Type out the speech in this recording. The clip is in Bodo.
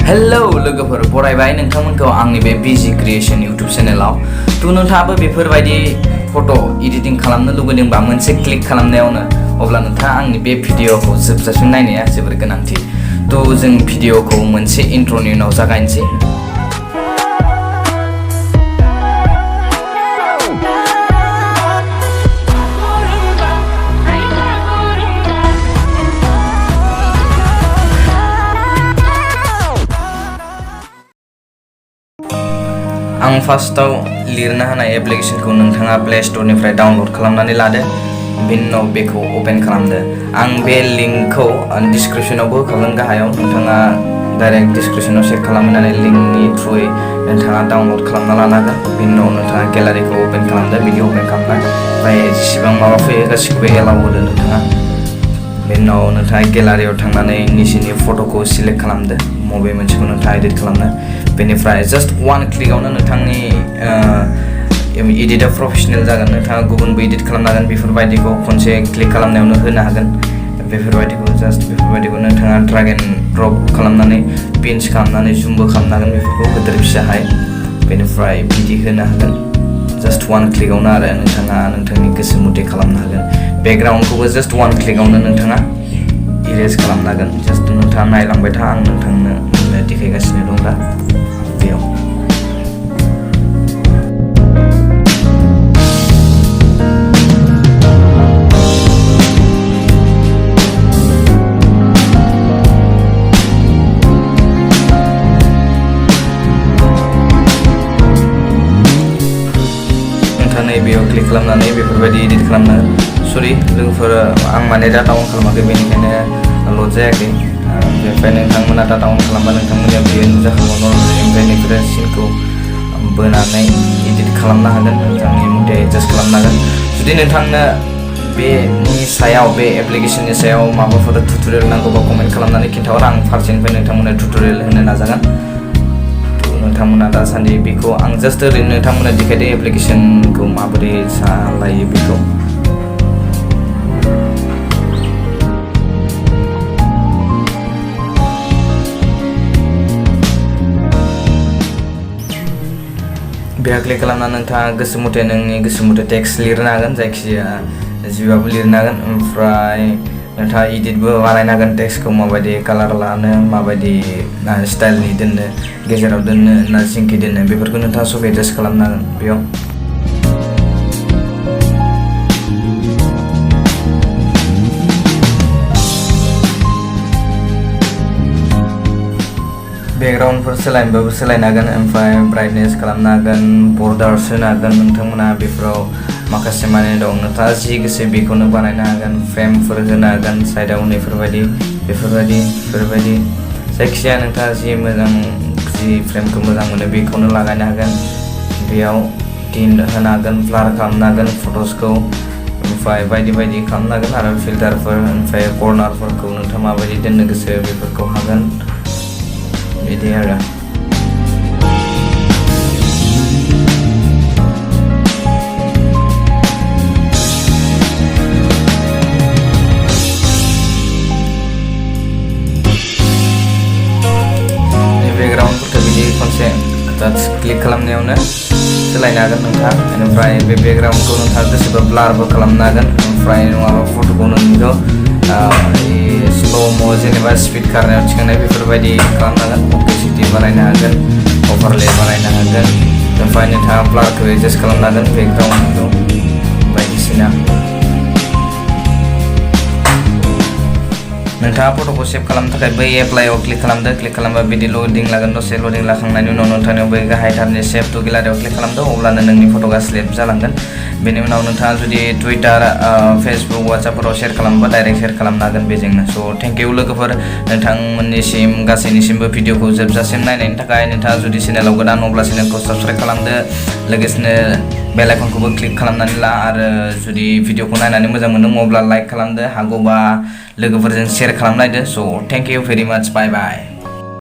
Hello लोगोफोर बरायबाय नोंथांमोनखौ आंनि बे बिजि क्रिएशन YouTube चेनेलाव नोंथाङाबो बेफोरबायदि फट' एडिटिं खालामनो लुबैदोंबा मोनसे क्लिक खालामनायावनो अब्ला नोंथाङा आंनि बे भिडिअखौ जोबजासिम नायनाया जोबोर गोनांथि जों भिडिअखौ मोनसे इन्ट्र'नि उनाव जागायनोसै आं फार्स्टआव लिरना होनाय एप्लिकेशनखौ नोंथाङा प्ले स्ट'रनिफ्राय डाउनल'ड खालामनानै लादो बेनि उनाव बेखौ ओपन खालामदो आं बे लिंकखौ डिसक्रिप्शनावबो होखागोन गाहायाव नोंथाङा डाइरेक्ट डिसक्रिप्शनाव चेक खालामनानै लिंकनि थ्रुयै नोंथाङा डाउनल'ड खालामना लानो हागोन बेनि उनाव नोंथाङा गेलारिखौ ओपन खालामदो भिडिअ ओपन खालामनाय ओमफ्राय जेसेबां माबा फैयो गासिखौबो एलाउ होदो नोंथाङा बेनि उनाव नोंथाङा गेलारियाव थांनानै निजिनि फट'खौ सिलेक्ट खालामदो मबे मोनसेखौ नोंथाङा एडिट खालामनो बेनिफ्राय जास्ट वान क्लिकआवनो नोंथांनि एडिटआ प्रोफेशनेल जागोन नोंथाङा गुबुनबो एडिट खालामनो हागोन बेफोरबायदिखौ खनसे क्लिक खालामनायावनो होनो हागोन बेफोरबायदिखौ जास्ट बेफोरबायदिखौ नोंथाङा ड्राग एन्ड ड्रप खालामनानै पिन्च खालामनानै जुमबो खालामनो हागोन बेफोरखौ गिदिर फिसाहाय बेनिफ्राय बिदि होनो हागोन जास्ट वान क्लिकआवनो आरो नोंथाङा नोंथांनि गोसो मथे खालामनो हागोन बेकग्राउन्डखौबो जास्ट वान क्लिकआवनो नोंथाङा इरेज खालामनो हागोन जास्ट नोंथाङा नायलांबाय था आं नोंथांनो देखायगासिनो दं दा बेयाव बेयाव क्लिक खालामनानै बेफोरबायदि एडिट खालामनो सरि लोगोफोर आं माने डाटा अन खालामाखै बेनिखायनो लड जायाखै बेनिफ्राय नोंथांमोना डाटा अन खालामबा नोंथांमोननिया बेयो नुजाखागोन ओमफ्राय नोंसोरो सिनखौ बोनानै एडिट खालामनो हागोन नोंथांनि मथे एडजास्ट खालामनो हागोन जुदि नोंथांनो बेनि सायाव बे एप्लिकेशननि सायाव माबाफोर टिउटरियेल नांगौबा कमेन्ट खालामनानै खिन्थाहर आं फारसेनिफ्राय नोंथांमोननो टिउटरियेल होनो नाजागोन नोंथांमोना दासान्दि बेखौ आं जास्ट ओरैनो नोंथांमोना देखायदो एप्लिकेशनखौ माबोरै सालायो बेखौ बेयाव क्लिक खालामना नोंथाङा गोसो मथे नोंनि गोसो मथे टेक्स्ट लिरनो हागोन जायखिजाया जिबाबो लिरनो हागोन ओमफ्राय नोंथाङा एडिटबो बानायनो हागोन टेक्स्टखौ माबायदि कालार लानो माबायदि स्टाइलनि दोननो गेजेराव दोननो ना जिंखि दोननो बेफोरखौ नोंथाङा सब एडजास्ट खालामनो हागोन बेयाव बेकग्राउन्डफोर सोलायनोबाबो सोलायनो हागोन ओमफ्राय ब्राइटनेस खालामनो हागोन बर्डार्स होनो हागोन नोंथांमोना बेफोराव माखासे माने दं नोंथाङा जि गोसो बेखौनो बानायनो हागोन फ्रेमफोर होनो हागोन साइडआव बेफोरबायदि जायखिजाया नोंथाङा जि फ्रेमखौ मोजां मोनो बेखौनो लागायनो हागोन बेयाव टिन होनो हागोन ब्लार खालामनो हागोन फट'सखौ ओमफ्राय बायदि खालामनो हागोन आरो फिल्टारफोर ओमफ्राय कर्नारफोरखौ नोंथाङा माबायदि दोननो गोसो बेफोरखौ हागोन बिदि आरो बेकग्राउन्डफोरखौ बिदि खनसे जास्ट क्लिक खालामनायावनो सोलायनो हागोन नोंथाङा बेनिफ्राय बे बेकग्राउन्डखौ नोंथाङा गोसोबा ब्लारबो खालामनो हागोन ओमफ्राय नङाबा फट'खौ नोंखौ स्ल' जेनेबा स्पिड खारनायाव थिखांनाय बेफोरबायदि खालामनो हागोन अपेसिटि बानायनो हागोन अभारले बानायनो हागोन ओमफ्राय नोंथाङा ब्लारखौ एडजास्ट खालामनो हागोन बेकग्राउन्डखौ बायदिसिना नोंथाङा फट'खौ सेभ खालामनो थाखाय बै एप्लाइआव क्लिक खालामदो क्लिक खालामबा बिदि लडिं लागोन दसे लडिं लाखांनायनि उनाव नोंथांनियाव बै गाहायथारनि सेभ टु गेलारियाव क्लिक खालामदो अब्लानो नोंनि फट'आ सेभ जालांगोन बेनि उनाव नोंथाङा जुदि टुइटार फेसबुक वाट्सएपफोराव शेयार खालामोबा डाइरेक्ट शेयार खालामनो हागोन बेजोंनो स' थेंक इउ लोगोफोर नोंथांमोननिसिम गासैनिसिमबो भिडिअखौ जोबजासिम नायनायनि थाखाय नोंथाङा जुदि चेनेलाव गोदान अब्ला चेनेलखौ साबस्क्राइब खालामदो लोगोसेनो बेल आइकनखौबो क्लिक खालामनानै ला आरो जुदि भिडिअखौ नायनानै मोजां मोनदों अब्ला लाइक खालामदो हागौबा लोगोफोरजों शेयार खालामलायदो स' थेंक इउ भेरि माच बाय बाय